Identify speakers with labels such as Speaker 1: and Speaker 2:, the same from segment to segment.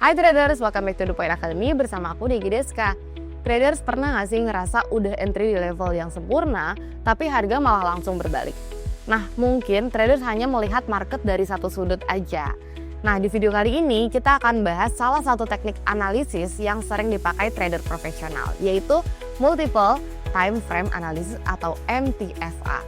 Speaker 1: Hai traders, welcome back to The Point Academy bersama aku Degi Deska. Traders pernah gak sih ngerasa udah entry di level yang sempurna, tapi harga malah langsung berbalik? Nah, mungkin traders hanya melihat market dari satu sudut aja. Nah, di video kali ini kita akan bahas salah satu teknik analisis yang sering dipakai trader profesional, yaitu Multiple Time Frame Analysis atau MTFA.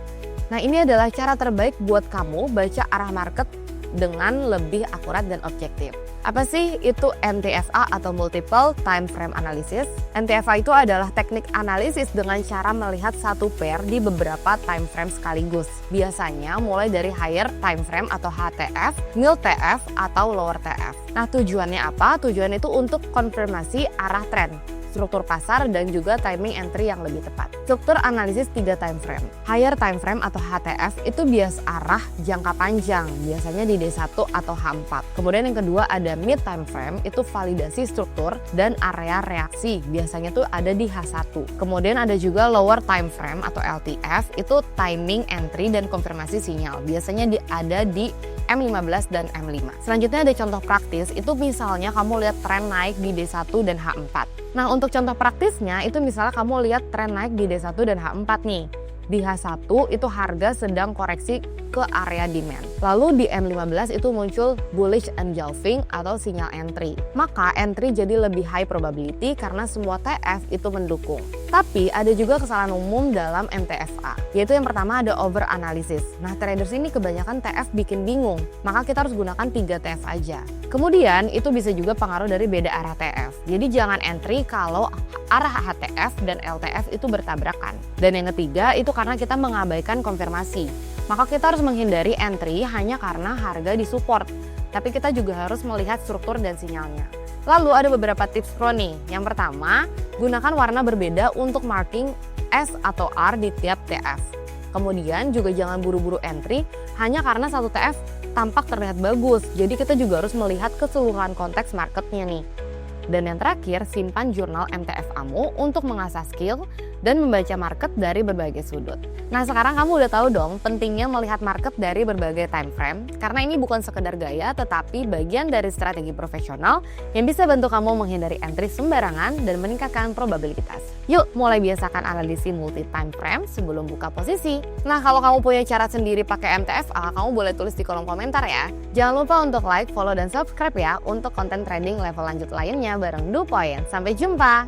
Speaker 1: Nah, ini adalah cara terbaik buat kamu baca arah market dengan lebih akurat dan objektif. Apa sih itu MTFA atau Multiple Time Frame Analysis? MTFA itu adalah teknik analisis dengan cara melihat satu pair di beberapa time frame sekaligus. Biasanya mulai dari higher time frame atau HTF, middle TF atau lower TF. Nah, tujuannya apa? Tujuan itu untuk konfirmasi arah tren, struktur pasar, dan juga timing entry yang lebih tepat. Struktur analisis 3 time frame. Higher time frame atau HTF itu bias arah jangka panjang, biasanya di D1 atau H4. Kemudian yang kedua ada mid time frame, itu validasi struktur dan area reaksi, biasanya tuh ada di H1. Kemudian ada juga lower time frame atau LTF, itu timing entry dan konfirmasi sinyal, biasanya ada di M15 dan M5. Selanjutnya ada contoh praktis, itu misalnya kamu lihat tren naik di D1 dan H4. Nah, untuk contoh praktisnya itu misalnya kamu lihat tren naik di D1 dan H4 nih. Di H1 itu harga sedang koreksi ke area demand. Lalu di M15 itu muncul bullish engulfing atau sinyal entry. Maka entry jadi lebih high probability karena semua TF itu mendukung. Tapi ada juga kesalahan umum dalam MTFA, yaitu yang pertama ada over analysis. Nah, traders ini kebanyakan TF bikin bingung, maka kita harus gunakan 3 TF aja. Kemudian itu bisa juga pengaruh dari beda arah TF. Jadi jangan entry kalau arah HTF dan LTF itu bertabrakan. Dan yang ketiga itu karena kita mengabaikan konfirmasi. Maka kita harus menghindari entry hanya karena harga disupport. Tapi kita juga harus melihat struktur dan sinyalnya. Lalu ada beberapa tips pro nih. Yang pertama, gunakan warna berbeda untuk marking S atau R di tiap TF. Kemudian juga jangan buru-buru entry hanya karena satu TF tampak terlihat bagus. Jadi kita juga harus melihat keseluruhan konteks marketnya nih. Dan yang terakhir, simpan jurnal MTFA-mu untuk mengasah skill dan membaca market dari berbagai sudut. Nah, sekarang kamu udah tahu dong pentingnya melihat market dari berbagai time frame, karena ini bukan sekedar gaya tetapi bagian dari strategi profesional yang bisa bantu kamu menghindari entry sembarangan dan meningkatkan probabilitas. Yuk, mulai biasakan analisis multi time frame sebelum buka posisi. Nah, kalau kamu punya cara sendiri pakai MTFA, kamu boleh tulis di kolom komentar ya. Jangan lupa untuk like, follow, dan subscribe ya untuk konten trading level lanjut lainnya bareng DuPoint. Sampai jumpa!